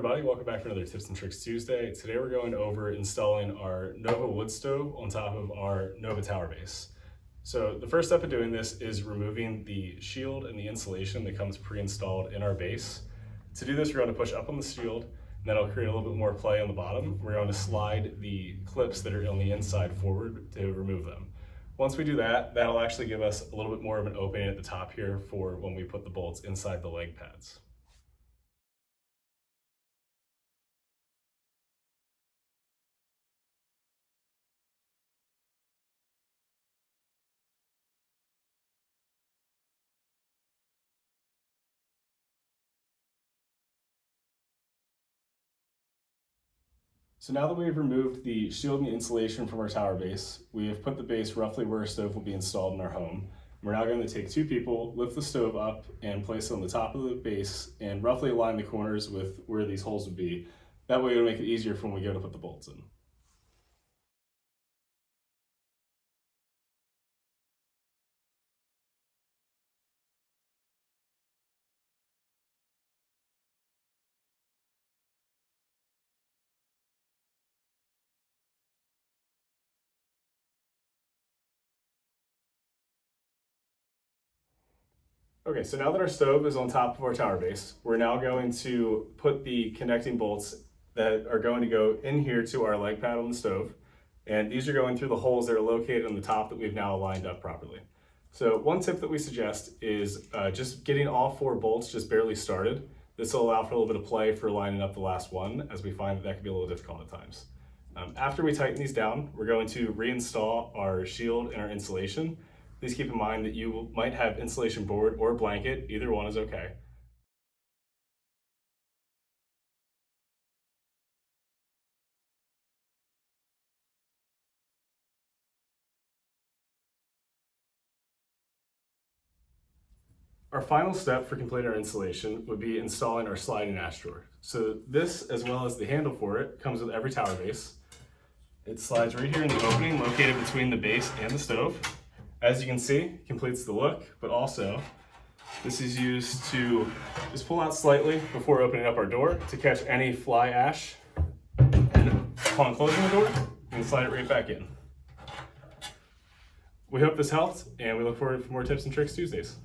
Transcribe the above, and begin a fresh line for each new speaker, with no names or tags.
everybody, welcome back for another Tips and Tricks Tuesday. Today we're going over installing our Nova wood stove on top of our Nova tower base. So the first step of doing this is removing the shield and the insulation that comes pre-installed in our base. To do this, we're going to push up on the shield, and that'll create a little bit more play on the bottom. We're going to slide the clips that are on the inside forward to remove them. Once we do that, that'll actually give us a little bit more of an opening at the top here for when we put the bolts inside the leg pads. So now that we've removed the shield and the insulation from our tower base, we have put the base roughly where our stove will be installed in our home. We're now going to take two people, lift the stove up and place it on the top of the base and roughly align the corners with where these holes would be. That way it'll make it easier for when we go to put the bolts in. Okay, so now that our stove is on top of our tower base, we're now going to put the connecting bolts that are going to go in here to our leg pad on the stove. And these are going through the holes that are located on the top that we've now aligned up properly. So one tip that we suggest is just getting all four bolts just barely started. This will allow for a little bit of play for lining up the last one, as we find that can be a little difficult at times. After we tighten these down, we're going to reinstall our shield and our insulation. Please keep in mind that you might have insulation board or blanket, either one is okay. Our final step for completing our insulation would be installing our sliding ash drawer. So this, as well as the handle for it, comes with every tower base. It slides right here in the opening located between the base and the stove. As you can see, it completes the look, but also this is used to just pull out slightly before opening up our door to catch any fly ash. And upon closing the door, you can slide it right back in. We hope this helped, and we look forward to more Tips and Tricks Tuesdays.